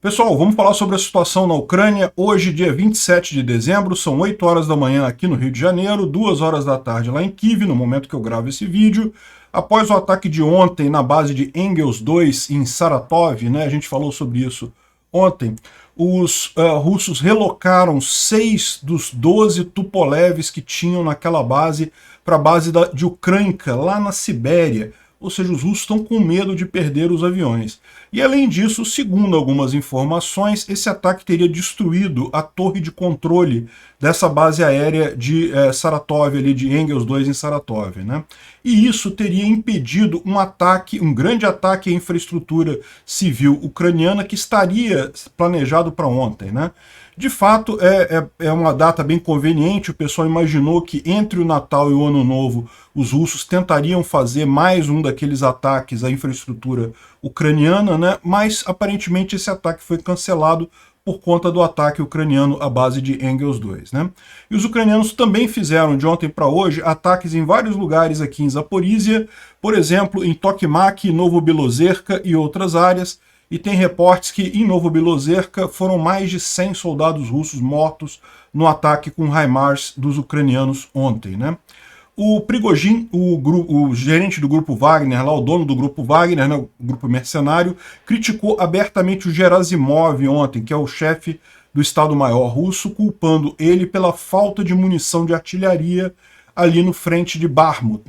Pessoal, vamos falar sobre a situação na Ucrânia. Hoje, dia 27 de dezembro, são 8 horas da manhã aqui no Rio de Janeiro, 2 horas da tarde lá em Kyiv, no momento que eu gravo esse vídeo. Após o ataque de ontem na base de Engels 2 em Saratov, a gente falou sobre isso ontem, os russos relocaram 6 dos 12 Tupolevs que tinham naquela base para a base de Ukranka, lá na Sibéria. Ou seja, os russos estão com medo de perder os aviões. E além disso, segundo algumas informações, esse ataque teria destruído a torre de controle dessa base aérea de Saratov, ali de Engels 2 em Saratov, E isso teria impedido um ataque, um grande ataque à infraestrutura civil ucraniana que estaria planejado para ontem, De fato, é uma data bem conveniente. O pessoal imaginou que entre o Natal e o Ano Novo os russos tentariam fazer mais um daqueles ataques à infraestrutura ucraniana, mas aparentemente esse ataque foi cancelado por conta do ataque ucraniano à base de Engels 2. E os ucranianos também fizeram, de ontem para hoje, ataques em vários lugares aqui em Zaporizhia, por exemplo, em Tokmak, Novobilozerka e outras áreas. E tem reportes que em Novobilozerka foram mais de 100 soldados russos mortos no ataque com HIMARS dos ucranianos ontem. O Prigozhin, o gerente do grupo Wagner, lá, o dono do grupo Wagner, o grupo mercenário, criticou abertamente o Gerasimov ontem, que é o chefe do Estado-Maior russo, culpando ele pela falta de munição de artilharia ali no frente de Bakhmut.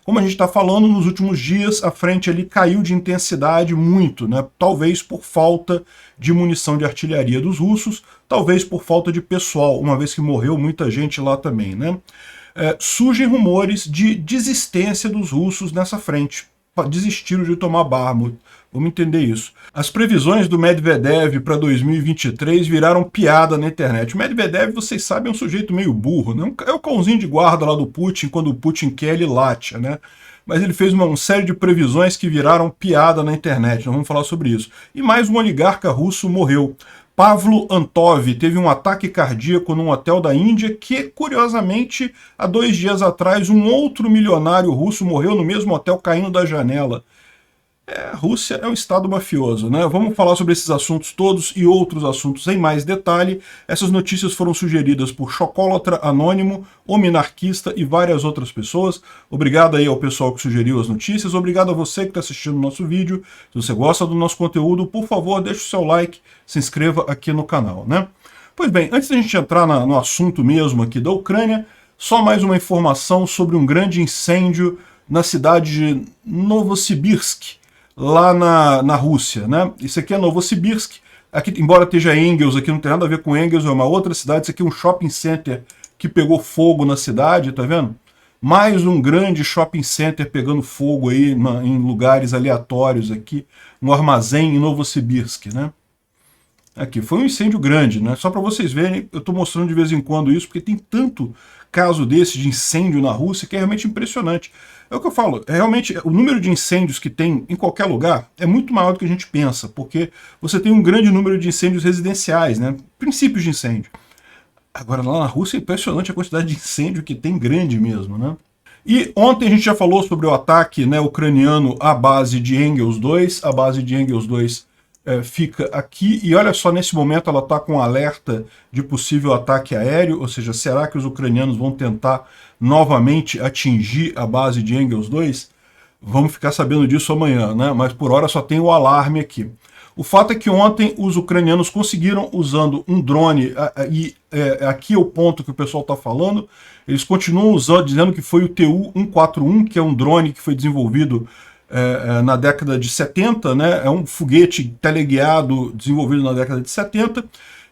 Como a gente está falando, nos últimos dias a frente ali caiu de intensidade muito, talvez por falta de munição de artilharia dos russos, talvez por falta de pessoal, uma vez que morreu muita gente lá também. Surgem rumores de desistência dos russos nessa frente, desistiram de tomar Bakhmut. Vamos entender isso. As previsões do Medvedev para 2023 viraram piada na internet. O Medvedev, vocês sabem, é um sujeito meio burro, É o cãozinho de guarda lá do Putin, quando o Putin quer, ele late, Mas ele fez uma série de previsões que viraram piada na internet. Nós vamos falar sobre isso. E mais um oligarca russo morreu. Pavlo Antov teve um ataque cardíaco num hotel da Índia que, curiosamente, há 2 dias atrás, um outro milionário russo morreu no mesmo hotel caindo da janela. A Rússia é um estado mafioso, Vamos falar sobre esses assuntos todos e outros assuntos em mais detalhe. Essas notícias foram sugeridas por Chocólatra Anônimo, o Minarquista e várias outras pessoas. Obrigado aí ao pessoal que sugeriu as notícias. Obrigado a você que está assistindo o nosso vídeo. Se você gosta do nosso conteúdo, por favor, deixe o seu like, se inscreva aqui no canal, Pois bem, antes da gente entrar no assunto mesmo aqui da Ucrânia, só mais uma informação sobre um grande incêndio na cidade de Novosibirsk, lá na Rússia, Isso aqui é Novosibirsk, aqui, embora esteja Engels, aqui não tem nada a ver com Engels, é uma outra cidade. Isso aqui é um shopping center que pegou fogo na cidade, tá vendo? Mais um grande shopping center pegando fogo aí em lugares aleatórios aqui, no armazém em Novosibirsk, Aqui, foi um incêndio grande, Só para vocês verem, eu estou mostrando de vez em quando isso, porque tem tanto caso desse de incêndio na Rússia que é realmente impressionante. É o que eu falo, realmente o número de incêndios que tem em qualquer lugar é muito maior do que a gente pensa, porque você tem um grande número de incêndios residenciais, princípios de incêndio. Agora lá na Rússia é impressionante a quantidade de incêndio que tem, grande mesmo, E ontem a gente já falou sobre o ataque ucraniano à base de Engels 2, a base de Engels 2 fica aqui, e olha só, nesse momento ela está com um alerta de possível ataque aéreo, ou seja, será que os ucranianos vão tentar novamente atingir a base de Engels 2? Vamos ficar sabendo disso amanhã, Mas por hora só tem o alarme aqui. O fato é que ontem os ucranianos conseguiram, usando um drone, e aqui é o ponto que o pessoal está falando, eles continuam usando, dizendo que foi o Tu-141, que é um drone que foi desenvolvido na década de 70, é um foguete teleguiado desenvolvido na década de 70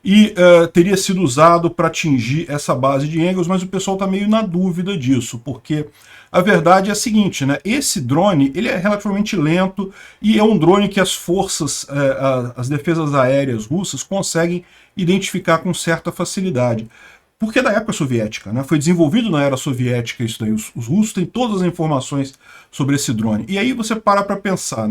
e teria sido usado para atingir essa base de Engels, mas o pessoal está meio na dúvida disso, porque a verdade é a seguinte, esse drone ele é relativamente lento e é um drone que as forças, as defesas aéreas russas conseguem identificar com certa facilidade. Porque é da época soviética, Foi desenvolvido na era soviética isso daí. Os russos têm todas as informações sobre esse drone. E aí você para pensar,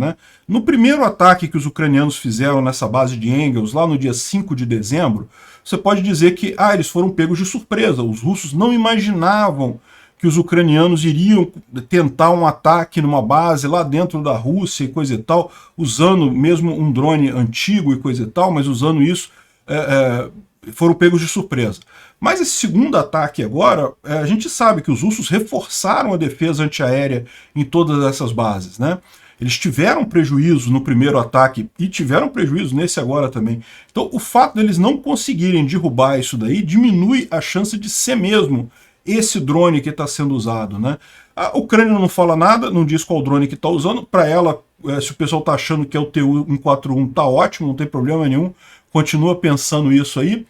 No primeiro ataque que os ucranianos fizeram nessa base de Engels, lá no dia 5 de dezembro, você pode dizer que eles foram pegos de surpresa. Os russos não imaginavam que que os ucranianos iriam tentar um ataque numa base lá dentro da Rússia e coisa e tal, usando mesmo um drone antigo e coisa e tal, mas usando isso, foram pegos de surpresa. Mas esse segundo ataque agora, a gente sabe que os russos reforçaram a defesa antiaérea em todas essas bases, né? Eles tiveram prejuízo no primeiro ataque e tiveram prejuízo nesse agora também. Então o fato deles não conseguirem derrubar isso daí diminui a chance de ser mesmo esse drone que está sendo usado, né? A Ucrânia não fala nada, não diz qual drone que está usando. Para ela, se o pessoal está achando que é o Tu-141, tá ótimo, não tem problema nenhum. Continua pensando isso aí.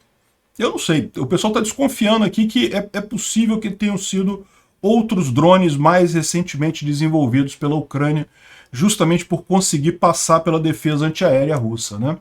Eu não sei, o pessoal está desconfiando aqui que é possível que tenham sido outros drones mais recentemente desenvolvidos pela Ucrânia, justamente por conseguir passar pela defesa antiaérea russa, né?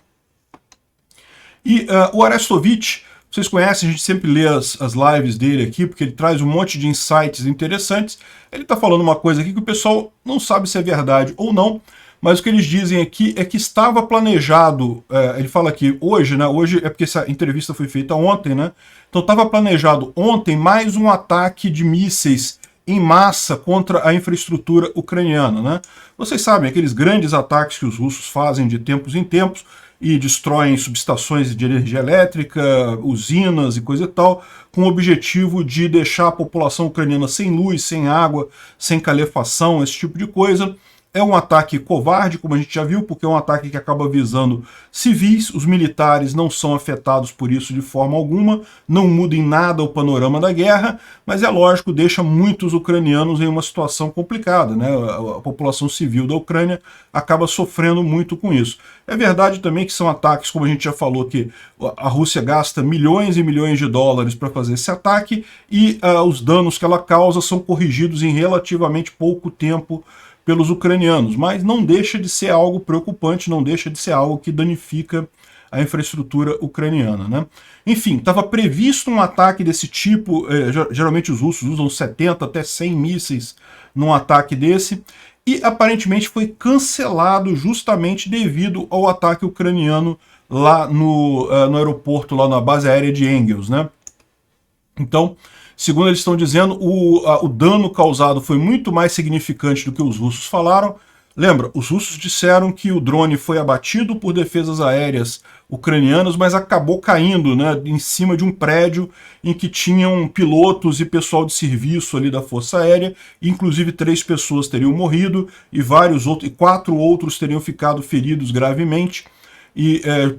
E o Arestovich, vocês conhecem, a gente sempre lê as lives dele aqui, porque ele traz um monte de insights interessantes. Ele está falando uma coisa aqui que o pessoal não sabe se é verdade ou não, mas o que eles dizem aqui é que estava planejado, ele fala aqui, hoje, né? Hoje é porque essa entrevista foi feita ontem, né? Então estava planejado ontem mais um ataque de mísseis em massa contra a infraestrutura ucraniana, né? Vocês sabem, aqueles grandes ataques que os russos fazem de tempos em tempos e destroem subestações de energia elétrica, usinas e coisa e tal, com o objetivo de deixar a população ucraniana sem luz, sem água, sem calefação, esse tipo de coisa. É um ataque covarde, como a gente já viu, porque é um ataque que acaba visando civis, os militares não são afetados por isso de forma alguma, não muda em nada o panorama da guerra, mas é lógico, deixa muitos ucranianos em uma situação complicada, né? A população civil da Ucrânia acaba sofrendo muito com isso. É verdade também que são ataques, como a gente já falou, que a Rússia gasta milhões e milhões de dólares para fazer esse ataque e os danos que ela causa são corrigidos em relativamente pouco tempo pelos ucranianos, mas não deixa de ser algo preocupante, não deixa de ser algo que danifica a infraestrutura ucraniana, né? Enfim, estava previsto um ataque desse tipo, geralmente os russos usam 70 até 100 mísseis num ataque desse, e aparentemente foi cancelado justamente devido ao ataque ucraniano lá no aeroporto, lá na base aérea de Engels, né? Então, segundo eles estão dizendo, o dano causado foi muito mais significante do que os russos falaram. Lembra, os russos disseram que o drone foi abatido por defesas aéreas ucranianas, mas acabou caindo, né, em cima de um prédio em que tinham pilotos e pessoal de serviço ali da Força Aérea. Inclusive 3 pessoas teriam morrido e 4 outros teriam ficado feridos gravemente.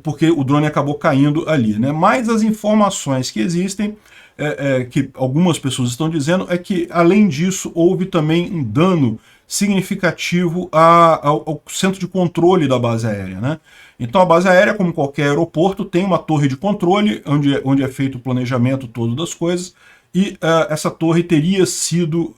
Porque o drone acabou caindo ali, né? Mas as informações que existem, que algumas pessoas estão dizendo, é que, além disso, houve também um dano significativo ao centro de controle da base aérea, né? Então a base aérea, como qualquer aeroporto, tem uma torre de controle, onde é feito o planejamento todo das coisas, e essa torre teria sido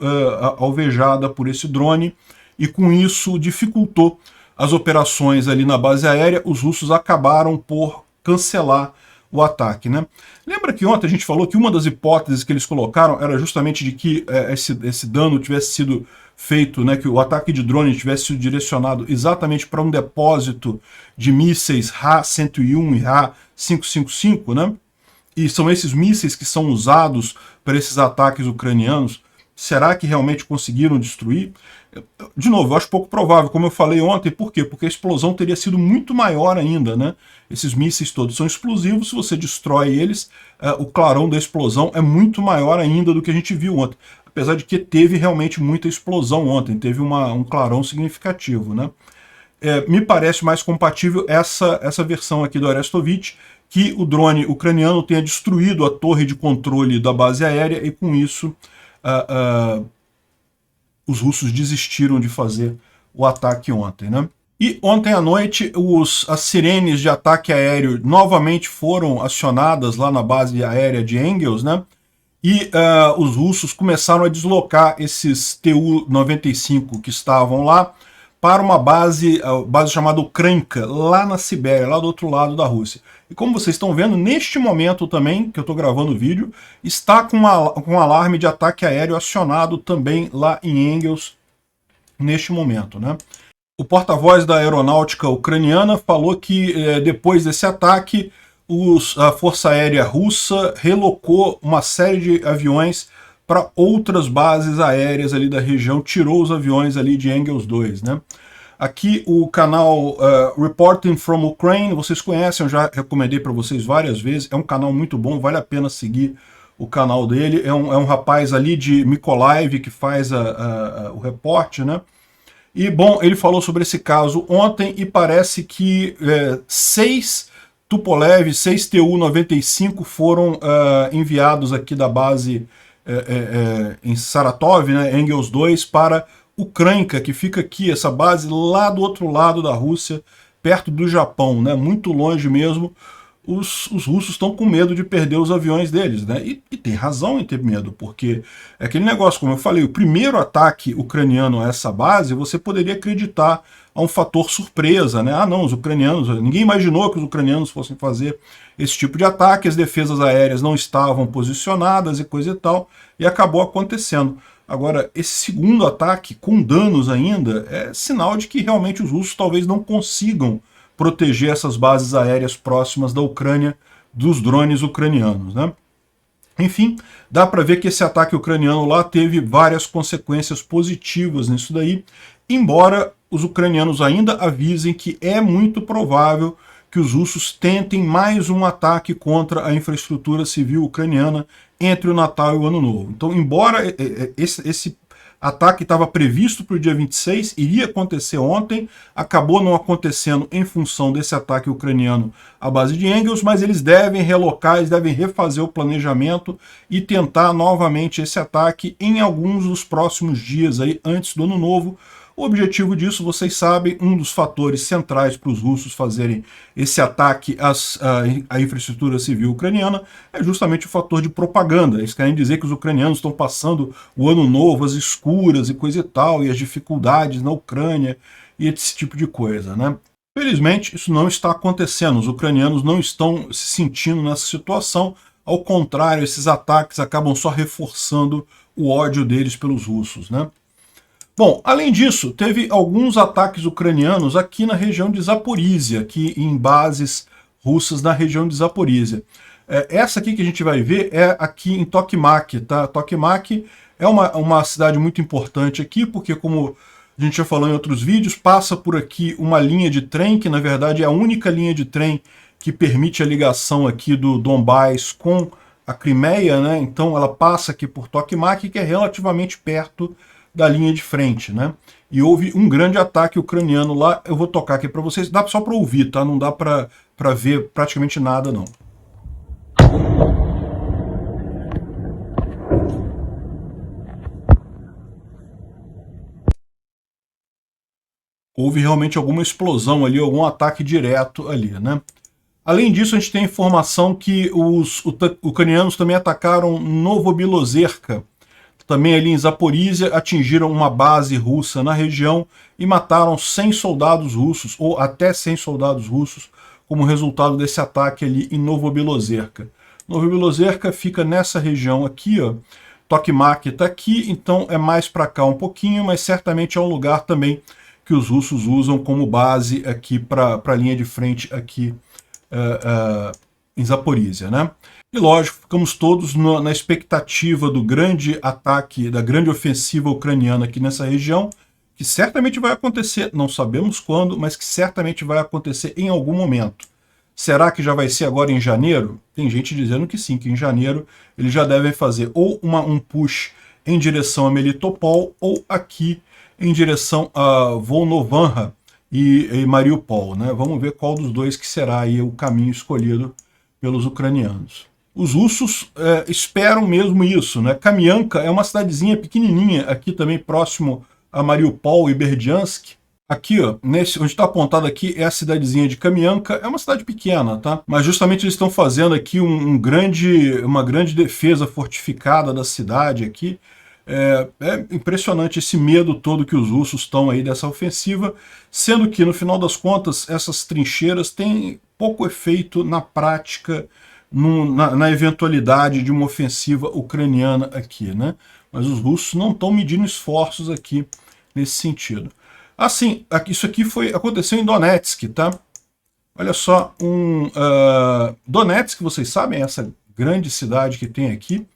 alvejada por esse drone, e com isso dificultou as operações ali na base aérea. Os russos acabaram por cancelar o ataque, né? Lembra que ontem a gente falou que uma das hipóteses que eles colocaram era justamente de que esse dano tivesse sido feito, né, que o ataque de drone tivesse sido direcionado exatamente para um depósito de mísseis Ra-101 e Ra-555, né? E são esses mísseis que são usados para esses ataques ucranianos. Será que realmente conseguiram destruir? De novo, eu acho pouco provável, como eu falei ontem. Por quê? Porque a explosão teria sido muito maior ainda, né? Esses mísseis todos são explosivos, se você destrói eles, o clarão da explosão é muito maior ainda do que a gente viu ontem. Apesar de que teve realmente muita explosão ontem, teve um clarão significativo, né? Me parece mais compatível essa versão aqui do Arestovich, que o drone ucraniano tenha destruído a torre de controle da base aérea e com isso os russos desistiram de fazer o ataque ontem, né? E ontem à noite as sirenes de ataque aéreo novamente foram acionadas lá na base aérea de Engels, né? E os russos começaram a deslocar esses Tu-95 que estavam lá para uma base chamada Ukranka, lá na Sibéria, lá do outro lado da Rússia. E como vocês estão vendo, neste momento também, que eu estou gravando o vídeo, está com um alarme de ataque aéreo acionado também lá em Engels, neste momento, né? O porta-voz da aeronáutica ucraniana falou que depois desse ataque, a Força Aérea Russa relocou uma série de aviões para outras bases aéreas ali da região, tirou os aviões ali de Engels 2, né? Aqui o canal Reporting from Ukraine, vocês conhecem, eu já recomendei para vocês várias vezes, é um canal muito bom, vale a pena seguir o canal dele, é um rapaz ali de Mykolaiv que faz o reporte, né? E, bom, ele falou sobre esse caso ontem e parece que 6 Tupolev, 6 Tu-95 foram enviados aqui da base em Saratov, né, Engels 2, para Ukranka, que fica aqui, essa base lá do outro lado da Rússia, perto do Japão, né, muito longe mesmo. Os russos estão com medo de perder os aviões deles, né? E tem razão em ter medo, porque é aquele negócio, como eu falei, o primeiro ataque ucraniano a essa base, você poderia acreditar a um fator surpresa, né? Ah, não, os ucranianos, ninguém imaginou que os ucranianos fossem fazer esse tipo de ataque, as defesas aéreas não estavam posicionadas e coisa e tal, e acabou acontecendo. Agora, esse segundo ataque, com danos ainda, é sinal de que realmente os russos talvez não consigam proteger essas bases aéreas próximas da Ucrânia dos drones ucranianos, né? Enfim, dá para ver que esse ataque ucraniano lá teve várias consequências positivas nisso daí, embora os ucranianos ainda avisem que é muito provável que os russos tentem mais um ataque contra a infraestrutura civil ucraniana entre o Natal e o Ano Novo. Então, embora esse ataque estava previsto para o dia 26, iria acontecer ontem, acabou não acontecendo em função desse ataque ucraniano à base de Engels, mas eles devem relocar, eles devem refazer o planejamento e tentar novamente esse ataque em alguns dos próximos dias aí, antes do Ano Novo. O objetivo disso, vocês sabem, um dos fatores centrais para os russos fazerem esse ataque à infraestrutura civil ucraniana é justamente o fator de propaganda. Eles querem dizer que os ucranianos estão passando o ano novo, as escuras e coisa e tal, e as dificuldades na Ucrânia e esse tipo de coisa, né? Felizmente, isso não está acontecendo. Os ucranianos não estão se sentindo nessa situação. Ao contrário, esses ataques acabam só reforçando o ódio deles pelos russos, né? Bom, além disso, teve alguns ataques ucranianos aqui na região de Zaporizhia, aqui em bases russas na região de Zaporizhia. Essa aqui que a gente vai ver é aqui em Tokmak, tá? Tokmak é uma cidade muito importante aqui, porque como a gente já falou em outros vídeos, passa por aqui uma linha de trem, que na verdade é a única linha de trem que permite a ligação aqui do Donbás com a Crimeia, né? Então ela passa aqui por Tokmak, que é relativamente perto da linha de frente, né? E houve um grande ataque ucraniano lá. Eu vou tocar aqui para vocês, dá só para ouvir, tá? Não dá para ver praticamente nada, não. Houve realmente alguma explosão ali, algum ataque direto ali, né? Além disso, a gente tem a informação que os ucranianos também atacaram Novobilozerka, também ali em Zaporizhia, atingiram uma base russa na região e mataram 100 soldados russos, ou até 100 soldados russos, como resultado desse ataque ali em Novobilozerka. Novobilozerka fica nessa região aqui, ó. Tokmak está aqui, então é mais para cá um pouquinho, mas certamente é um lugar também que os russos usam como base aqui para a linha de frente aqui em Zaporizhia, né? E lógico, ficamos todos na expectativa do grande ataque, da grande ofensiva ucraniana aqui nessa região, que certamente vai acontecer, não sabemos quando, mas que certamente vai acontecer em algum momento. Será que já vai ser agora em janeiro? Tem gente dizendo que sim, que em janeiro eles já devem fazer ou um push em direção a Melitopol ou aqui em direção a Volnovakha e Mariupol, né? Vamos ver qual dos dois que será aí o caminho escolhido pelos ucranianos. Os russos esperam mesmo isso, né? Kamianka é uma cidadezinha pequenininha, aqui também próximo a Mariupol e Berdyansk. Aqui, ó, onde está apontado aqui é a cidadezinha de Kamianka, é uma cidade pequena, tá? Mas justamente eles estão fazendo aqui uma grande defesa fortificada da cidade aqui. É impressionante esse medo todo que os russos estão aí dessa ofensiva, sendo que, no final das contas, essas trincheiras têm pouco efeito na prática, na eventualidade de uma ofensiva ucraniana aqui, né? Mas os russos não estão medindo esforços aqui nesse sentido. Assim, isso aqui aconteceu em Donetsk, tá? Olha só, Donetsk, vocês sabem, essa grande cidade que tem aqui,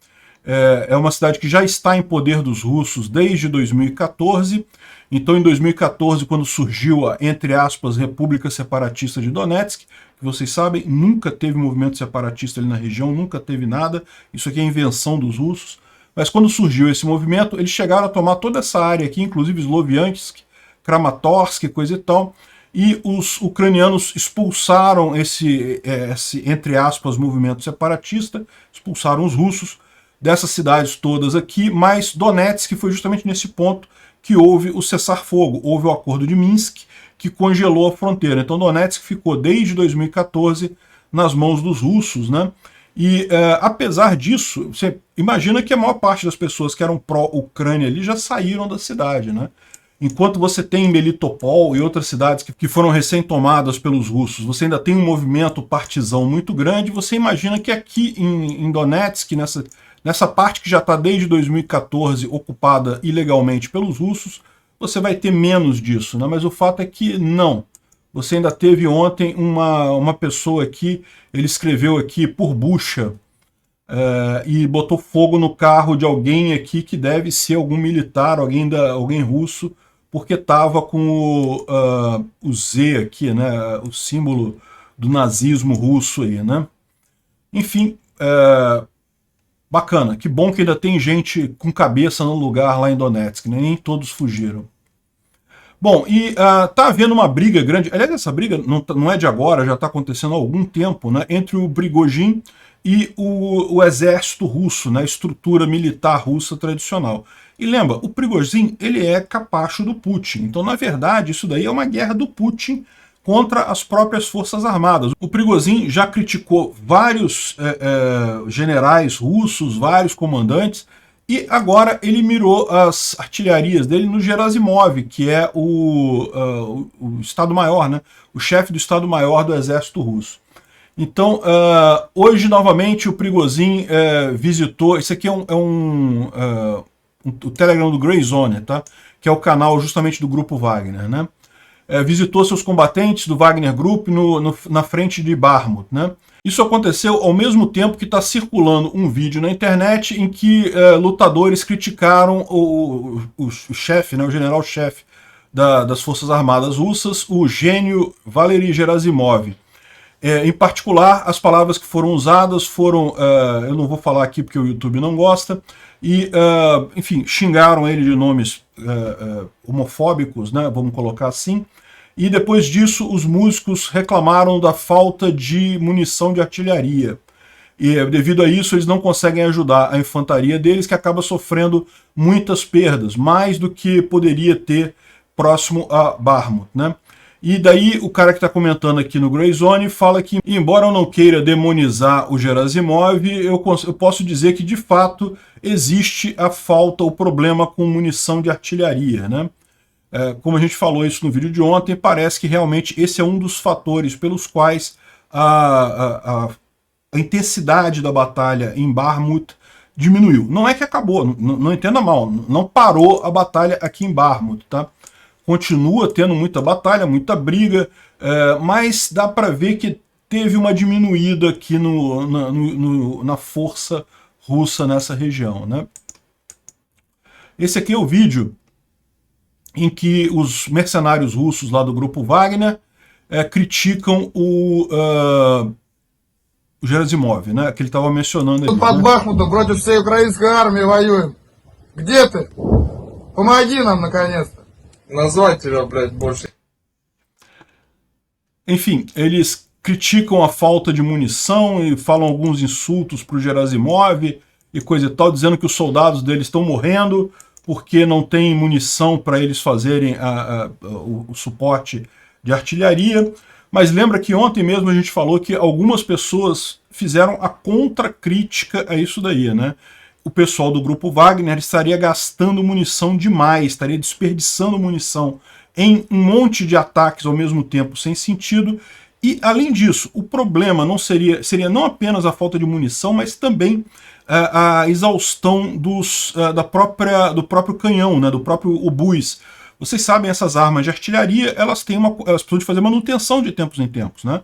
é uma cidade que já está em poder dos russos desde 2014. Então, em 2014, quando surgiu a, entre aspas, República Separatista de Donetsk, que vocês sabem, nunca teve movimento separatista ali na região, nunca teve nada, isso aqui é invenção dos russos. Mas quando surgiu esse movimento, eles chegaram a tomar toda essa área aqui, inclusive Sloviansk, Kramatorsk, coisa e tal, e os ucranianos expulsaram esse, entre aspas, movimento separatista, expulsaram os russos dessas cidades todas aqui, mas Donetsk foi justamente nesse ponto que houve o cessar-fogo, houve o acordo de Minsk, que congelou a fronteira. Então Donetsk ficou desde 2014 nas mãos dos russos, né? E apesar disso, você imagina que a maior parte das pessoas que eram pró-Ucrânia ali já saíram da cidade, né? Enquanto você tem Melitopol e outras cidades que foram recém-tomadas pelos russos, você ainda tem um movimento partisão muito grande, você imagina que aqui em Donetsk, nessa parte que já está desde 2014 ocupada ilegalmente pelos russos, você vai ter menos disso, né? Mas o fato é que não. Você ainda teve ontem uma pessoa aqui, ele escreveu aqui por bucha, e botou fogo no carro de alguém aqui que deve ser algum militar, alguém russo, porque estava com o Z aqui, né? O símbolo do nazismo russo aí, né? Enfim, bacana, que bom que ainda tem gente com cabeça no lugar lá em Donetsk, né? Nem todos fugiram. Bom, e tá havendo uma briga grande, aliás, essa briga não é de agora, já está acontecendo há algum tempo, né? Entre o Prigozhin e o exército russo, né? A estrutura militar russa tradicional. E lembra, o Prigozhin, ele é capacho do Putin, então na verdade isso daí é uma guerra do Putin contra as próprias forças armadas. O Prigozhin já criticou vários generais russos, vários comandantes, e agora ele mirou as artilharias dele no Gerasimov, que é o Estado-Maior, né? O chefe do Estado-Maior do exército russo. Então, hoje novamente o Prigozhin visitou, isso aqui é o Telegram do Grey Zone, tá? Que é o canal justamente do Grupo Wagner, né? Visitou seus combatentes do Wagner Group na frente de Bakhmut, né? Isso aconteceu ao mesmo tempo que está circulando um vídeo na internet em que lutadores criticaram o chefe, né, o general-chefe das Forças Armadas Russas, o gênio Valery Gerasimov. Em particular, as palavras que foram usadas foram, eu não vou falar aqui porque o YouTube não gosta, e, enfim, xingaram ele de nomes homofóbicos, né, vamos colocar assim. E depois disso, os músicos reclamaram da falta de munição de artilharia. E devido a isso, eles não conseguem ajudar a infantaria deles, que acaba sofrendo muitas perdas, mais do que poderia ter próximo a Bakhmut, né? E daí o cara que está comentando aqui no Grey Zone fala que, embora eu não queira demonizar o Gerasimov, eu posso dizer que de fato existe a falta, o problema com munição de artilharia, né? Como a gente falou isso no vídeo de ontem, parece que realmente esse é um dos fatores pelos quais a intensidade da batalha em Bakhmut diminuiu. Não é que acabou, não entenda mal, não parou a batalha aqui em Bakhmut, tá? Continua tendo muita batalha, muita briga, mas dá para ver que teve uma diminuída aqui na força russa nessa região, né? Esse aqui é o vídeo em que os mercenários russos lá do Grupo Wagner criticam o Gerasimov, né, que ele estava mencionando ali. Под Бахмутом против всей украинской армии воюем. Где ты? Помоги нам, наконец-то. Назвать тебя, блядь, больше. Enfim, eles criticam a falta de munição e falam alguns insultos para o Gerasimov e coisa e tal, dizendo que os soldados deles estão morrendo porque não tem munição para eles fazerem o suporte de artilharia. Mas lembra que ontem mesmo a gente falou que algumas pessoas fizeram a contracrítica a isso daí, né? O pessoal do Grupo Wagner estaria gastando munição demais, estaria desperdiçando munição em um monte de ataques ao mesmo tempo sem sentido. E, além disso, o problema não seria não apenas a falta de munição, mas também a exaustão do próprio canhão, né, do próprio obus. Vocês sabem, essas armas de artilharia, elas precisam de fazer manutenção de tempos em tempos, né?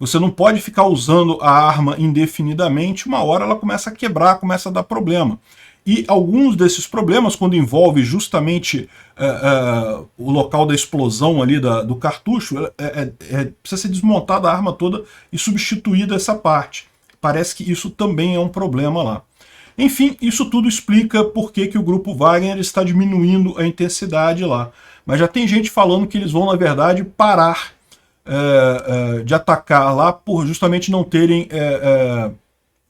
Você não pode ficar usando a arma indefinidamente, uma hora ela começa a quebrar, começa a dar problema. E alguns desses problemas, quando envolve justamente o local da explosão ali do cartucho, precisa ser desmontada a arma toda e substituída essa parte. Parece que isso também é um problema lá. Enfim, isso tudo explica por que o grupo Wagner está diminuindo a intensidade lá. Mas já tem gente falando que eles vão, na verdade, parar de atacar lá por justamente não terem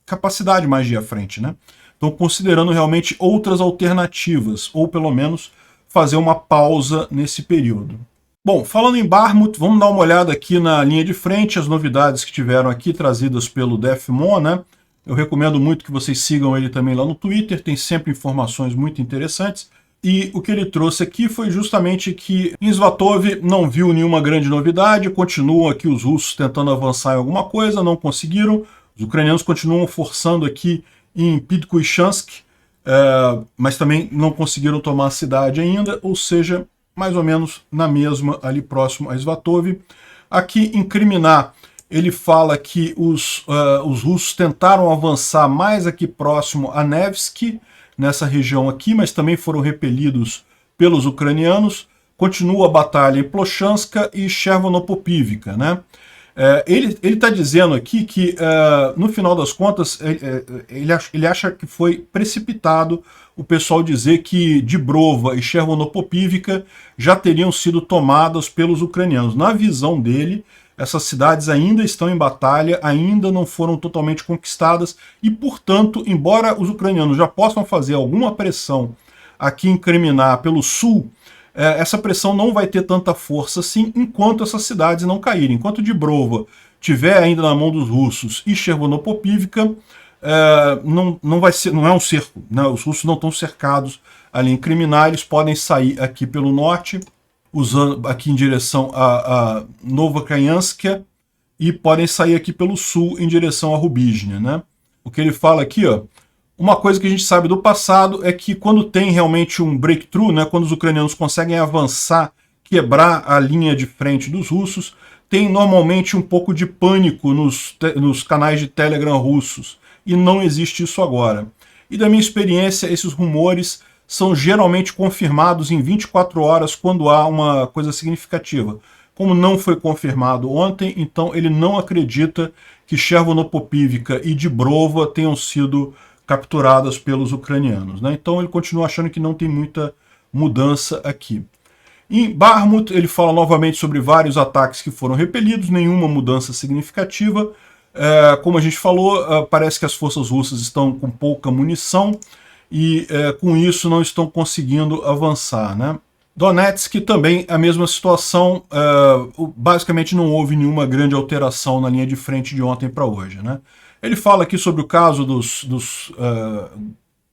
capacidade mais de ir à frente, né? Estão considerando realmente outras alternativas, ou pelo menos fazer uma pausa nesse período. Bom, falando em Bakhmut, vamos dar uma olhada aqui na linha de frente, as novidades que tiveram aqui trazidas pelo Defmon, né? Eu recomendo muito que vocês sigam ele também lá no Twitter, tem sempre informações muito interessantes. E o que ele trouxe aqui foi justamente que em Svatov não viu nenhuma grande novidade, continuam aqui os russos tentando avançar em alguma coisa, não conseguiram. Os ucranianos continuam forçando aqui em Pidkuichansk, mas também não conseguiram tomar a cidade ainda, ou seja, mais ou menos na mesma, ali próximo a Svatov. Aqui em Kriminá, ele fala que os russos tentaram avançar mais aqui próximo a Nevsky, nessa região aqui, mas também foram repelidos pelos ucranianos. Continua a batalha em Plochanska e Chervonopopivka, né? Ele está dizendo aqui que, no final das contas, ele acha que foi precipitado o pessoal dizer que Dibrova e Chervonopopivka já teriam sido tomadas pelos ucranianos. Na visão dele, essas cidades ainda estão em batalha, ainda não foram totalmente conquistadas e, portanto, embora os ucranianos já possam fazer alguma pressão aqui em Kriminá pelo sul, essa pressão não vai ter tanta força assim enquanto essas cidades não caírem. Enquanto Dibrova estiver ainda na mão dos russos e Chervonopopivka, não é um cerco, né? Os russos não estão cercados ali em Kriminá, eles podem sair aqui pelo norte, usando aqui em direção a Novokaiansk, e podem sair aqui pelo sul em direção a Rubizhne, né? O que ele fala aqui, ó, uma coisa que a gente sabe do passado é que quando tem realmente um breakthrough, né, quando os ucranianos conseguem avançar, quebrar a linha de frente dos russos, tem normalmente um pouco de pânico nos canais de Telegram russos, e não existe isso agora. E da minha experiência, esses rumores são geralmente confirmados em 24 horas quando há uma coisa significativa. Como não foi confirmado ontem, então ele não acredita que Chervonopopivka e Dibrova tenham sido capturadas pelos ucranianos, né? Então ele continua achando que não tem muita mudança aqui. Em Bakhmut, ele fala novamente sobre vários ataques que foram repelidos, nenhuma mudança significativa. Como a gente falou, parece que as forças russas estão com pouca munição e com isso não estão conseguindo avançar, né? Donetsk também a mesma situação, basicamente não houve nenhuma grande alteração na linha de frente de ontem para hoje, né? Ele fala aqui sobre o caso dos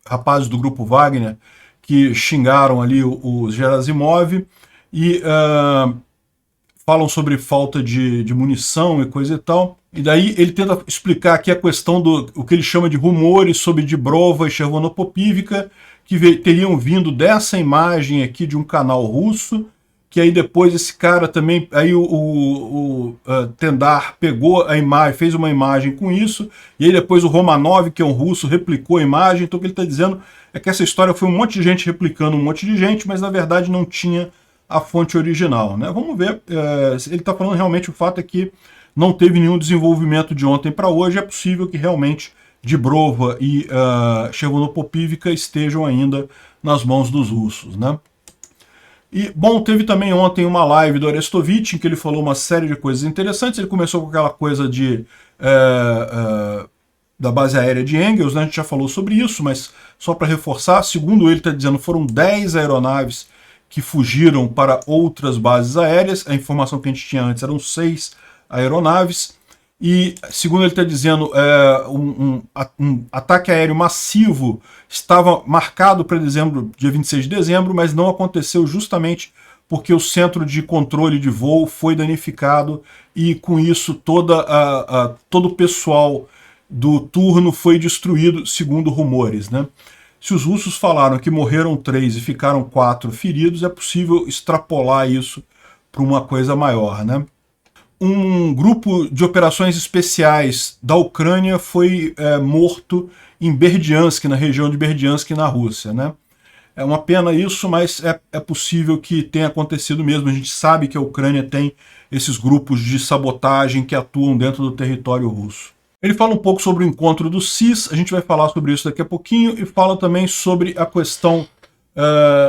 rapazes do grupo Wagner que xingaram ali o Gerasimov e falam sobre falta de munição e coisa e tal. E daí ele tenta explicar aqui a questão o que ele chama de rumores sobre Dibrova e Chervonopopivka, que teriam vindo dessa imagem aqui de um canal russo, que aí depois esse cara também, aí o Tendar pegou a imagem, fez uma imagem com isso, e aí depois o Romanov, que é um russo, replicou a imagem. Então o que ele está dizendo é que essa história foi um monte de gente replicando um monte de gente, mas na verdade não tinha a fonte original, né? Vamos ver, ele está falando realmente, o fato é que não teve nenhum desenvolvimento de ontem para hoje, é possível que realmente Dibrova e Chervonopopivka estejam ainda nas mãos dos russos, né? E, bom, teve também ontem uma live do Arestovich, em que ele falou uma série de coisas interessantes. Ele começou com aquela coisa da base aérea de Engels, né? A gente já falou sobre isso, mas só para reforçar, segundo ele está dizendo, foram 10 aeronaves que fugiram para outras bases aéreas. A informação que a gente tinha antes eram 6 aeronaves. E, segundo ele está dizendo, um ataque aéreo massivo estava marcado para dezembro, dia 26 de dezembro, mas não aconteceu justamente porque o centro de controle de voo foi danificado e, com isso, todo o pessoal do turno foi destruído, segundo rumores, né? Se os russos falaram que morreram 3 e ficaram 4 feridos, é possível extrapolar isso para uma coisa maior, né? um grupo de operações especiais da Ucrânia foi morto em Berdiansk, na região de Berdiansk, na Rússia, né? É uma pena isso, mas é possível que tenha acontecido mesmo. A gente sabe que a Ucrânia tem esses grupos de sabotagem que atuam dentro do território russo. Ele fala um pouco sobre o encontro do CIS, a gente vai falar sobre isso daqui a pouquinho, e fala também sobre a questão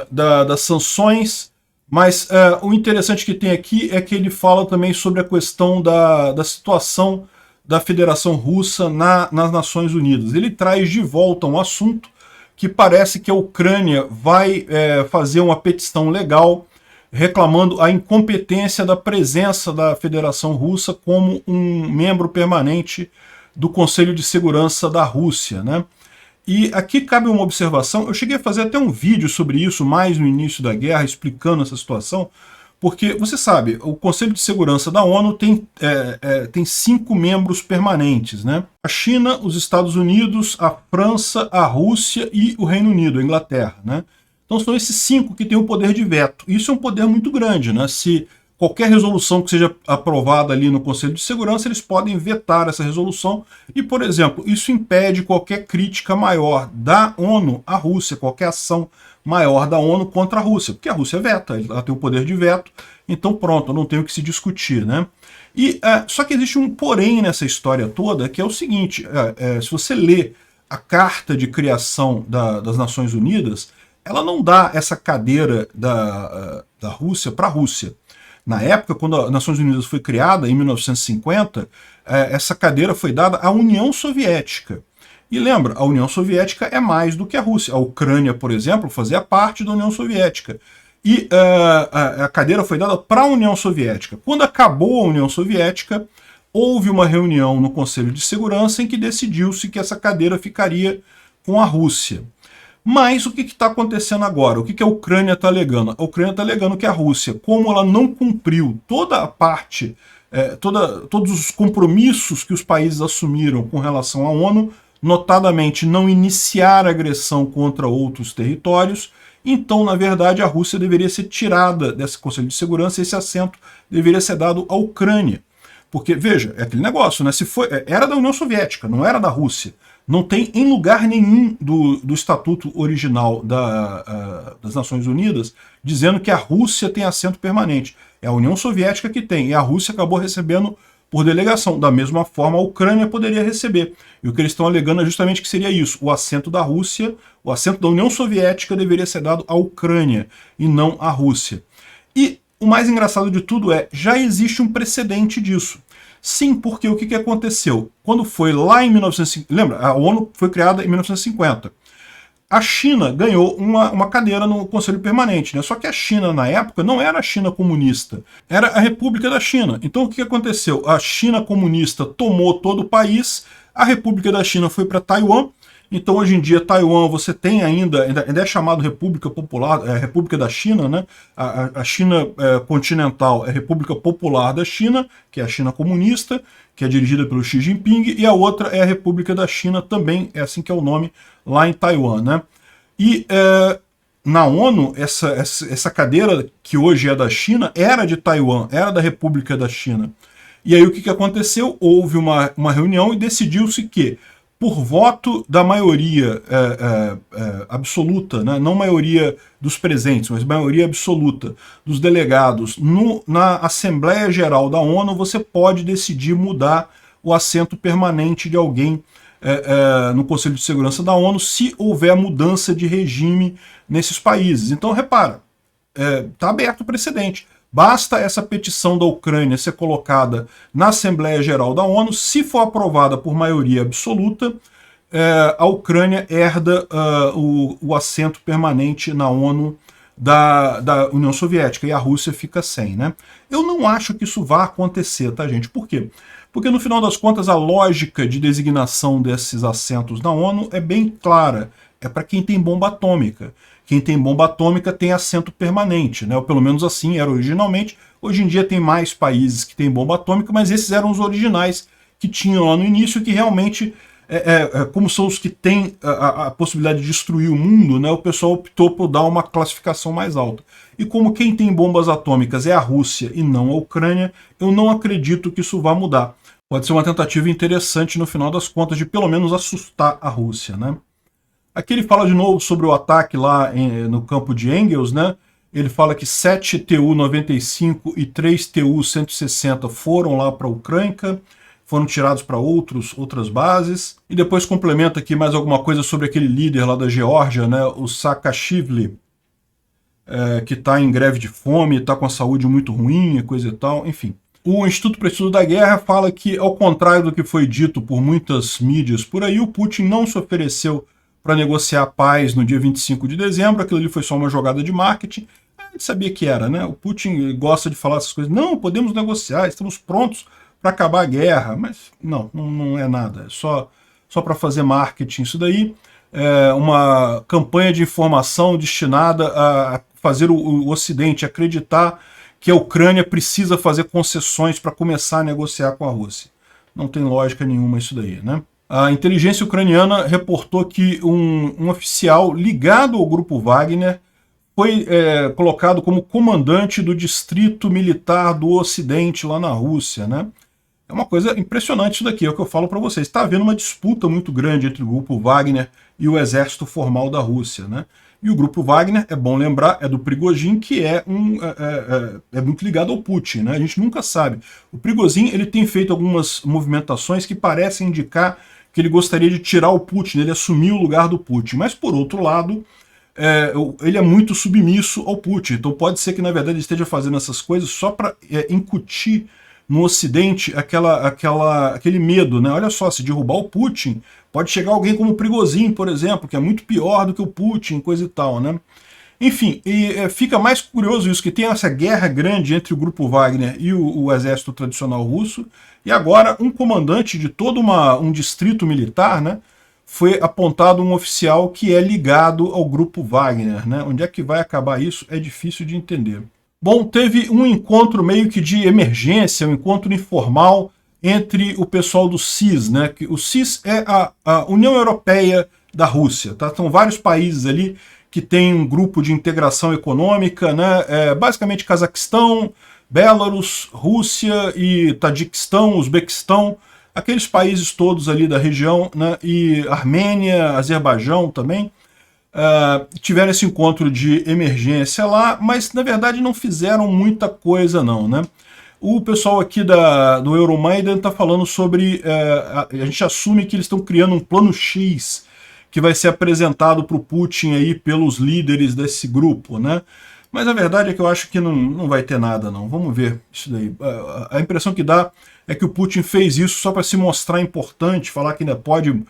das sanções, mas o interessante que tem aqui é que ele fala também sobre a questão da situação da Federação Russa nas Nações Unidas. Ele traz de volta um assunto que parece que a Ucrânia vai fazer uma petição legal reclamando a incompetência da presença da Federação Russa como um membro permanente do Conselho de Segurança da Rússia, né? E aqui cabe uma observação, eu cheguei a fazer até um vídeo sobre isso mais no início da guerra, explicando essa situação, porque, você sabe, o Conselho de Segurança da ONU tem 5 membros permanentes, né? A China, os Estados Unidos, a França, a Rússia e o Reino Unido, a Inglaterra, né? Então são esses 5 que têm o poder de veto. Isso é um poder muito grande, né? Se qualquer resolução que seja aprovada ali no Conselho de Segurança, eles podem vetar essa resolução e, por exemplo, isso impede qualquer crítica maior da ONU à Rússia, qualquer ação maior da ONU contra a Rússia, porque a Rússia veta, ela tem o poder de veto, então pronto, não tem o que se discutir, né? Só que existe um porém nessa história toda, que é o seguinte, se você lê a carta de criação das Nações Unidas, ela não dá essa cadeira da Rússia para a Rússia. Na época, quando as Nações Unidas foi criada, em 1950, essa cadeira foi dada à União Soviética. E lembra, a União Soviética é mais do que a Rússia. A Ucrânia, por exemplo, fazia parte da União Soviética. E a cadeira foi dada para a União Soviética. Quando acabou a União Soviética, houve uma reunião no Conselho de Segurança em que decidiu-se que essa cadeira ficaria com a Rússia. Mas o que está acontecendo agora? O que a Ucrânia está alegando? A Ucrânia está alegando que a Rússia, como ela não cumpriu toda a parte, todos os compromissos que os países assumiram com relação à ONU, notadamente não iniciar agressão contra outros territórios, então, na verdade, a Rússia deveria ser tirada desse Conselho de Segurança e esse assento deveria ser dado à Ucrânia. Porque, veja, é aquele negócio, né? Era da União Soviética, não era da Rússia. Não tem em lugar nenhum do estatuto original das Nações Unidas dizendo que a Rússia tem assento permanente. É a União Soviética que tem, e a Rússia acabou recebendo por delegação. Da mesma forma, a Ucrânia poderia receber. E o que eles estão alegando é justamente que seria isso. O assento da Rússia, o assento da União Soviética deveria ser dado à Ucrânia e não à Rússia. E o mais engraçado de tudo já existe um precedente disso. Sim, porque o que aconteceu? Quando foi lá em 1950, lembra, a ONU foi criada em 1950. A China ganhou uma cadeira no Conselho Permanente, né? Só que a China, na época, não era a China comunista, era a República da China. Então o que aconteceu? A China comunista tomou todo o país, a República da China foi para Taiwan. Então, hoje em dia, Taiwan, você tem ainda é chamado República Popular, República da China, né? A China continental é República Popular da China, que é a China comunista, que é dirigida pelo Xi Jinping, e a outra é a República da China, também é assim que é o nome, lá em Taiwan, né? E na ONU, essa cadeira, que hoje é da China, era de Taiwan, era da República da China. E aí o que aconteceu? Houve uma reunião e decidiu-se que, por voto da maioria absoluta, né? Não maioria dos presentes, mas maioria absoluta dos delegados na Assembleia Geral da ONU, você pode decidir mudar o assento permanente de alguém no Conselho de Segurança da ONU se houver mudança de regime nesses países. Então, repara, está aberto o precedente. Basta essa petição da Ucrânia ser colocada na Assembleia Geral da ONU, se for aprovada por maioria absoluta, a Ucrânia herda o assento permanente na ONU da União Soviética e a Rússia fica sem, né? Eu não acho que isso vá acontecer, tá, gente? Por quê? Porque, no final das contas, a lógica de designação desses assentos na ONU é bem clara. É para quem tem bomba atômica. Quem tem bomba atômica tem assento permanente, né? Ou pelo menos assim era originalmente. Hoje em dia tem mais países que têm bomba atômica, mas esses eram os originais que tinham lá no início, que realmente como são os que têm a possibilidade de destruir o mundo, né, o pessoal optou por dar uma classificação mais alta. E como quem tem bombas atômicas é a Rússia e não a Ucrânia, eu não acredito que isso vá mudar. Pode ser uma tentativa interessante, no final das contas, de pelo menos assustar a Rússia, né? Aqui ele fala de novo sobre o ataque lá no campo de Engels, né? Ele fala que 7 Tu-95 e 3 Tu-160 foram lá para a Ucrânia, foram tirados para outras bases. E depois complementa aqui mais alguma coisa sobre aquele líder lá da Geórgia, né? O Saakashvili, que está em greve de fome, está com a saúde muito ruim e coisa e tal, enfim. O Instituto para o Estudo da Guerra fala que, ao contrário do que foi dito por muitas mídias por aí, o Putin não se ofereceu para negociar a paz no dia 25 de dezembro, aquilo ali foi só uma jogada de marketing. A gente sabia que era, né? O Putin gosta de falar essas coisas, não, podemos negociar, estamos prontos para acabar a guerra, mas não é nada, é só para fazer marketing. Isso daí é uma campanha de informação destinada a fazer o Ocidente acreditar que a Ucrânia precisa fazer concessões para começar a negociar com a Rússia. Não tem lógica nenhuma isso daí, né? A inteligência ucraniana reportou que um oficial ligado ao grupo Wagner foi colocado como comandante do distrito militar do Ocidente lá na Rússia, né? É uma coisa impressionante isso daqui, é o que eu falo para vocês. Está havendo uma disputa muito grande entre o grupo Wagner e o exército formal da Rússia, né? E o grupo Wagner, é bom lembrar, é do Prigozhin, que é muito ligado ao Putin, né? A gente nunca sabe. O Prigozhin, ele tem feito algumas movimentações que parecem indicar que ele gostaria de tirar o Putin, ele assumir o lugar do Putin. Mas, por outro lado, ele é muito submisso ao Putin. Então pode ser que, na verdade, ele esteja fazendo essas coisas só para incutir no Ocidente aquele medo, né? Olha só, se derrubar o Putin, pode chegar alguém como o Prigozhin, por exemplo, que é muito pior do que o Putin, coisa e tal, né? Enfim, fica mais curioso isso, que tem essa guerra grande entre o grupo Wagner e o exército tradicional russo, e agora um comandante de todo um distrito militar, né, foi apontado um oficial que é ligado ao grupo Wagner, né? Onde é que vai acabar isso é difícil de entender. Bom, teve um encontro meio que de emergência, um encontro informal entre o pessoal do CIS, né? O CIS é a União Europeia da Rússia, tá? São vários países ali que tem um grupo de integração econômica, né? Basicamente Cazaquistão, Belarus, Rússia e Tajiquistão, Uzbequistão, aqueles países todos ali da região, né? E Armênia, Azerbaijão também. Tiveram esse encontro de emergência lá, mas na verdade não fizeram muita coisa não, né? O pessoal aqui do Euromaidan está falando sobre, a gente assume que eles estão criando um plano X que vai ser apresentado para o Putin aí pelos líderes desse grupo, né? Mas a verdade é que eu acho que não vai ter nada não, vamos ver isso daí. A impressão que dá é que o Putin fez isso só para se mostrar importante, falar que ainda pode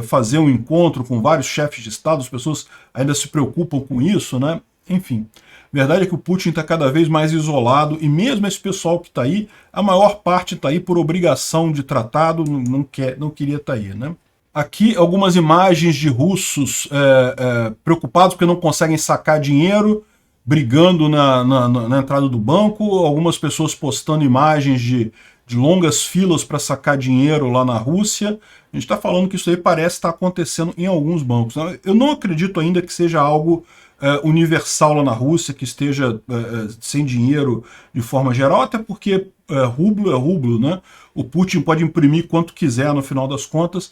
fazer um encontro com vários chefes de Estado, as pessoas ainda se preocupam com isso, né? Enfim, a verdade é que o Putin está cada vez mais isolado, e mesmo esse pessoal que está aí, a maior parte está aí por obrigação de tratado, não queria estar aí, né? Aqui algumas imagens de russos preocupados porque não conseguem sacar dinheiro, brigando na entrada do banco, algumas pessoas postando imagens de longas filas para sacar dinheiro lá na Rússia. A gente está falando que isso aí parece estar acontecendo em alguns bancos. Eu não acredito ainda que seja algo universal lá na Rússia, que esteja sem dinheiro de forma geral, até porque rublo é rublo, né? O Putin pode imprimir quanto quiser no final das contas,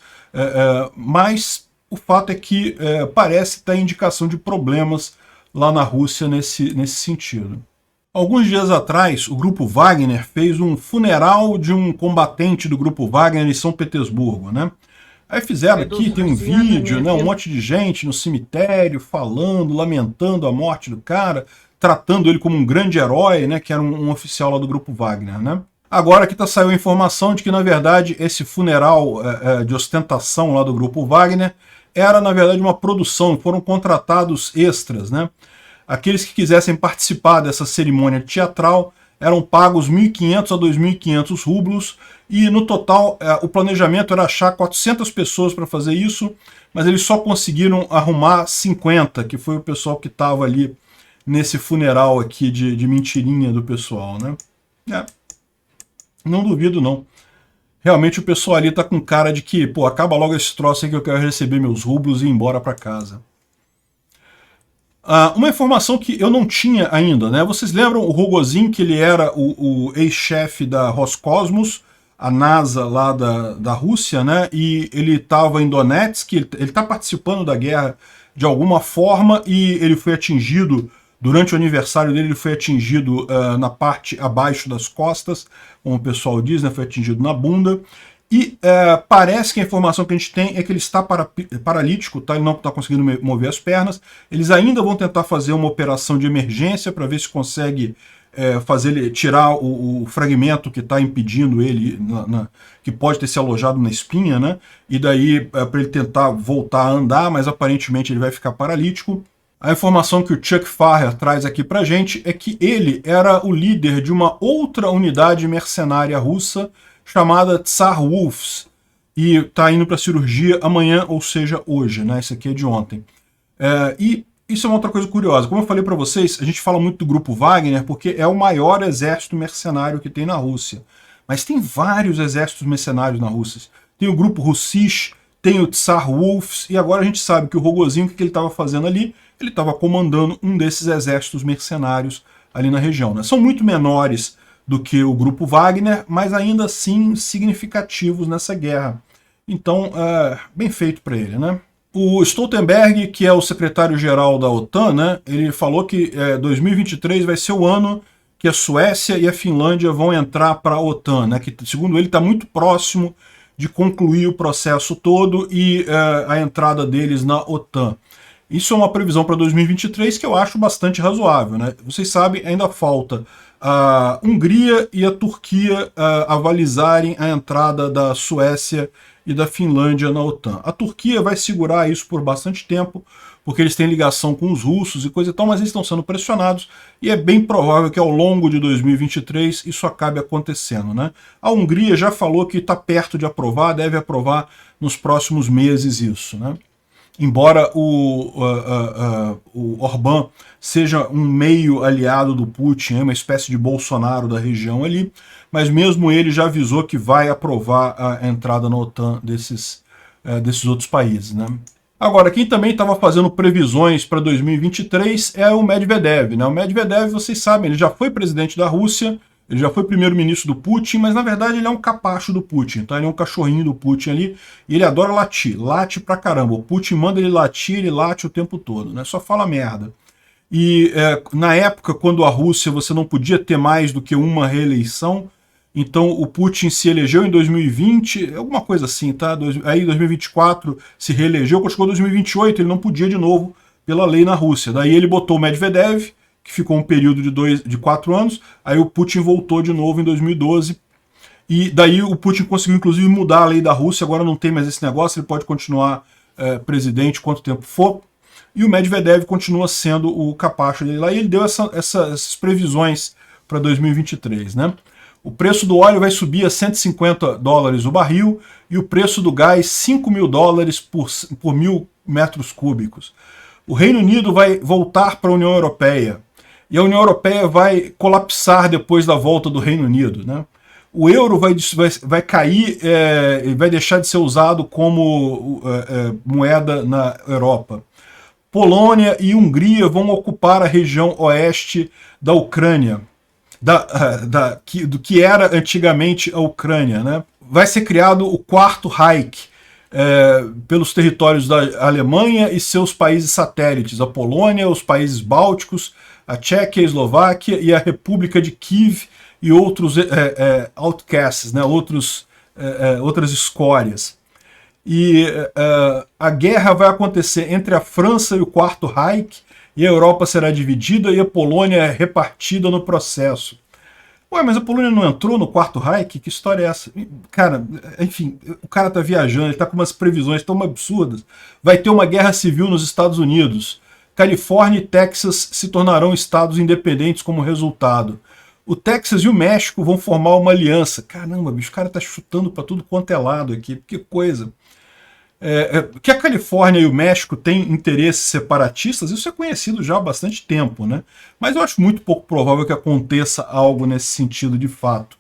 mas o fato é que parece ter indicação de problemas lá na Rússia nesse sentido. Alguns dias atrás, o grupo Wagner fez um funeral de um combatente do grupo Wagner em São Petersburgo, né? Aí fizeram aqui, tem um vídeo, né, um monte de gente no cemitério falando, lamentando a morte do cara, tratando ele como um grande herói, né, que era um oficial lá do grupo Wagner, né? Agora aqui saiu a informação de que, na verdade, esse funeral de ostentação lá do grupo Wagner era, na verdade, uma produção, foram contratados extras, né? Aqueles que quisessem participar dessa cerimônia teatral eram pagos 1.500 a 2.500 rublos, e no total o planejamento era achar 400 pessoas para fazer isso, mas eles só conseguiram arrumar 50, que foi o pessoal que estava ali nesse funeral aqui de mentirinha do pessoal, né? Não duvido não. Realmente o pessoal ali tá com cara de que, pô, acaba logo esse troço aí que eu quero receber meus rublos e ir embora para casa. Uma informação que eu não tinha ainda, né? Vocês lembram o Rogozin, que ele era o ex-chefe da Roscosmos, a NASA lá da Rússia, né? E ele estava em Donetsk, ele está participando da guerra de alguma forma e ele foi atingido, durante o aniversário dele, ele foi atingido na parte abaixo das costas, como o pessoal diz, né? Foi atingido na bunda. E parece que a informação que a gente tem é que ele está paralítico, tá? Ele não está conseguindo mover as pernas. Eles ainda vão tentar fazer uma operação de emergência para ver se consegue fazer ele tirar o fragmento que está impedindo ele, que pode ter se alojado na espinha, né? E daí para ele tentar voltar a andar, mas aparentemente ele vai ficar paralítico. A informação que o Chuck Farrer traz aqui para a gente é que ele era o líder de uma outra unidade mercenária russa chamada Tsar Wolfs, e está indo para cirurgia amanhã, ou seja, hoje, né? Isso aqui é de ontem. E isso é uma outra coisa curiosa. Como eu falei para vocês, a gente fala muito do grupo Wagner porque é o maior exército mercenário que tem na Rússia. Mas tem vários exércitos mercenários na Rússia. Tem o grupo Russisch, tem o Tsar Wolfs, e agora a gente sabe que o Rogozin, o que ele estava fazendo ali? Ele estava comandando um desses exércitos mercenários ali na região, né? São muito menores do que o grupo Wagner, mas ainda assim significativos nessa guerra. Então, bem feito para ele, né? O Stoltenberg, que é o secretário-geral da OTAN, né, ele falou que 2023 vai ser o ano que a Suécia e a Finlândia vão entrar para a OTAN, né, que, segundo ele, está muito próximo de concluir o processo todo e a entrada deles na OTAN. Isso é uma previsão para 2023 que eu acho bastante razoável, né? Vocês sabem, ainda falta a Hungria e a Turquia avalizarem a entrada da Suécia e da Finlândia na OTAN. A Turquia vai segurar isso por bastante tempo, porque eles têm ligação com os russos e coisa e tal, mas eles estão sendo pressionados e é bem provável que ao longo de 2023 isso acabe acontecendo, né? A Hungria já falou que está perto de aprovar, deve aprovar nos próximos meses isso, né? Embora o Orbán seja um meio aliado do Putin, uma espécie de Bolsonaro da região ali, mas mesmo ele já avisou que vai aprovar a entrada na OTAN desses outros países, né? Agora, quem também estava fazendo previsões para 2023 é o Medvedev, né? O Medvedev, vocês sabem, ele já foi presidente da Rússia, ele já foi primeiro-ministro do Putin, mas na verdade ele é um capacho do Putin, tá? Ele é um cachorrinho do Putin ali, e ele adora latir, late pra caramba. O Putin manda ele latir, ele late o tempo todo, né? Só fala merda. E na época, quando a Rússia você não podia ter mais do que uma reeleição, então o Putin se elegeu em 2020, alguma coisa assim, tá? Aí em 2024 se reelegeu, quando chegou em 2028 ele não podia de novo pela lei na Rússia. Daí ele botou o Medvedev, que ficou um período de 4 anos, aí o Putin voltou de novo em 2012, e daí o Putin conseguiu inclusive mudar a lei da Rússia, agora não tem mais esse negócio, ele pode continuar presidente quanto tempo for, e o Medvedev continua sendo o capacho dele lá, e ele deu essas previsões para 2023, né? O preço do óleo vai subir a $150 o barril, e o preço do gás $5.000 por 1.000 metros cúbicos. O Reino Unido vai voltar para a União Europeia, e a União Europeia vai colapsar depois da volta do Reino Unido, né? O euro vai cair e vai deixar de ser usado como moeda na Europa. Polônia e Hungria vão ocupar a região oeste da Ucrânia, do que era antigamente a Ucrânia, né? Vai ser criado o Quarto Reich pelos territórios da Alemanha e seus países satélites, a Polônia, os países bálticos, a Tchequia, a Eslováquia e a República de Kiev e outros outcasts, né? Outras escórias. E a guerra vai acontecer entre a França e o Quarto Reich, e a Europa será dividida e a Polônia repartida no processo. Ué, mas a Polônia não entrou no Quarto Reich? Que história é essa? Cara, enfim, o cara tá viajando, ele tá com umas previsões tão absurdas. Vai ter uma guerra civil nos Estados Unidos. Califórnia e Texas se tornarão estados independentes como resultado. O Texas e o México vão formar uma aliança. Caramba, bicho, o cara tá chutando pra tudo quanto é lado aqui. Que coisa. Que a Califórnia e o México têm interesses separatistas, isso é conhecido já há bastante tempo, né? Mas eu acho muito pouco provável que aconteça algo nesse sentido de fato.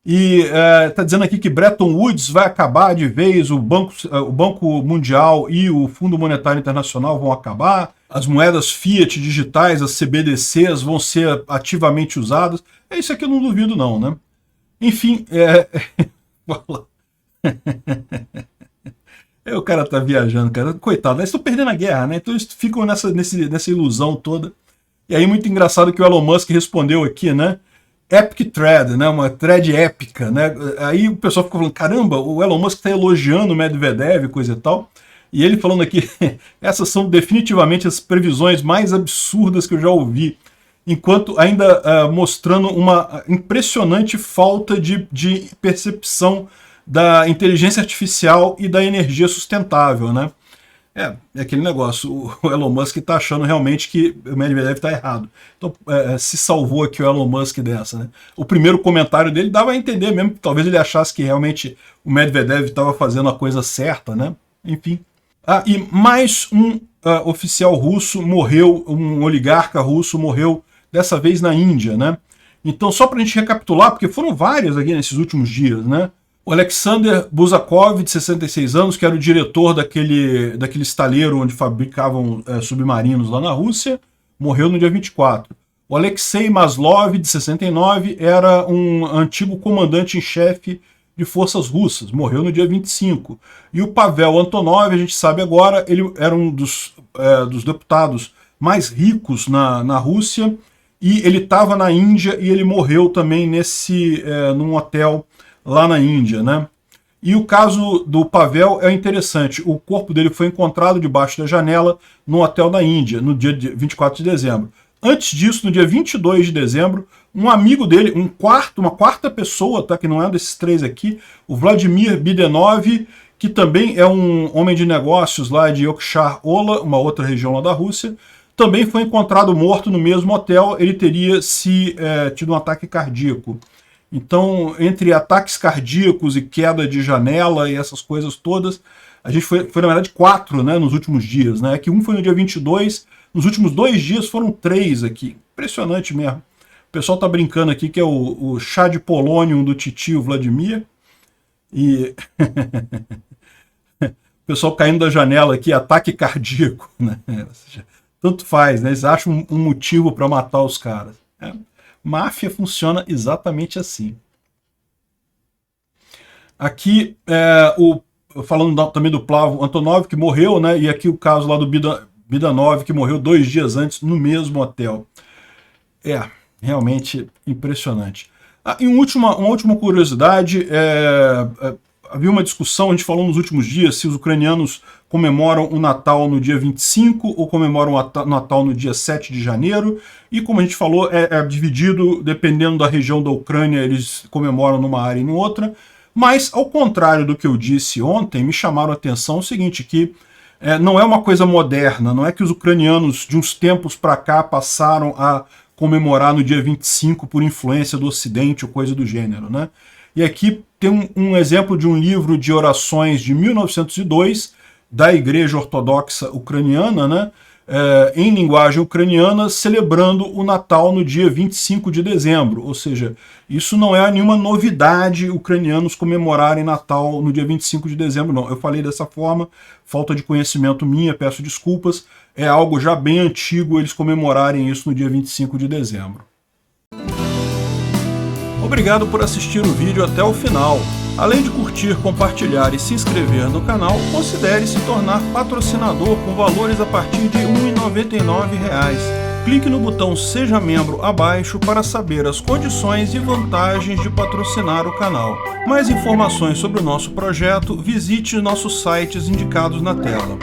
E está dizendo aqui que Bretton Woods vai acabar de vez, o Banco Mundial e o Fundo Monetário Internacional vão acabar, as moedas fiat digitais, as CBDCs, vão ser ativamente usadas. Isso aqui eu não duvido não, né? Enfim, o cara tá viajando, cara. Coitado, eles estão perdendo a guerra, né? Então eles ficam nessa ilusão toda. E aí muito engraçado que o Elon Musk respondeu aqui, né? Epic Thread, né? Uma thread épica, né? Aí o pessoal ficou falando, caramba, o Elon Musk está elogiando o Medvedev e coisa e tal. E ele falando aqui, essas são definitivamente as previsões mais absurdas que eu já ouvi. Enquanto ainda mostrando uma impressionante falta de percepção da inteligência artificial e da energia sustentável, né? É aquele negócio, o Elon Musk está achando realmente que o Medvedev está errado. Então se salvou aqui o Elon Musk dessa, né? O primeiro comentário dele dava a entender mesmo que talvez ele achasse que realmente o Medvedev estava fazendo a coisa certa, né? Enfim. E mais um oficial russo morreu, um oligarca russo morreu, dessa vez na Índia, né? Então só para a gente recapitular, porque foram várias aqui nesses últimos dias, né? O Alexander Buzakov, de 66 anos, que era o diretor daquele estaleiro onde fabricavam submarinos lá na Rússia, morreu no dia 24. O Alexei Maslov, de 69, era um antigo comandante em chefe de forças russas, morreu no dia 25. E o Pavel Antonov, a gente sabe agora, ele era um dos deputados mais ricos na Rússia, e ele estava na Índia e ele morreu também num hotel lá na Índia, né? E o caso do Pavel é interessante. O corpo dele foi encontrado debaixo da janela no hotel na Índia, no dia 24 de dezembro. Antes disso, no dia 22 de dezembro, um amigo dele, uma quarta pessoa, tá, que não é desses três aqui, o Vladimir Bidenov, que também é um homem de negócios lá de Yoksha Ola, uma outra região lá da Rússia, também foi encontrado morto no mesmo hotel. Ele teria tido um ataque cardíaco. Então, entre ataques cardíacos e queda de janela e essas coisas todas, a gente foi na verdade 4, né, nos últimos dias, né? Que um foi no dia 22, nos últimos 2 dias foram 3 aqui. Impressionante mesmo. O pessoal tá brincando aqui que é o chá de polônio do titio Vladimir. E o pessoal caindo da janela aqui, ataque cardíaco, né? Ou seja, tanto faz, né? Eles acham um motivo para matar os caras. Máfia funciona exatamente assim. Aqui, falando também do Pavel Antonov, que morreu, né? E aqui o caso lá do Bidanov, que morreu 2 dias antes no mesmo hotel. Realmente impressionante. E uma última curiosidade, havia uma discussão, a gente falou nos últimos dias, se os ucranianos comemoram o Natal no dia 25 ou comemoram o Natal no dia 7 de janeiro. E como a gente falou, é dividido, dependendo da região da Ucrânia, eles comemoram numa área e em outra. Mas, ao contrário do que eu disse ontem, me chamaram a atenção o seguinte, que não é uma coisa moderna, não é que os ucranianos de uns tempos para cá passaram a comemorar no dia 25 por influência do Ocidente ou coisa do gênero, né? E aqui tem um exemplo de um livro de orações de 1902, da Igreja Ortodoxa Ucraniana, né, em linguagem ucraniana, celebrando o Natal no dia 25 de dezembro. Ou seja, isso não é nenhuma novidade ucranianos comemorarem Natal no dia 25 de dezembro, não. Eu falei dessa forma, falta de conhecimento minha, peço desculpas. É algo já bem antigo eles comemorarem isso no dia 25 de dezembro. Obrigado por assistir o vídeo até o final. Além de curtir, compartilhar e se inscrever no canal, considere se tornar patrocinador com valores a partir de R$ 1,99. Clique no botão Seja Membro abaixo para saber as condições e vantagens de patrocinar o canal. Mais informações sobre o nosso projeto, visite nossos sites indicados na tela.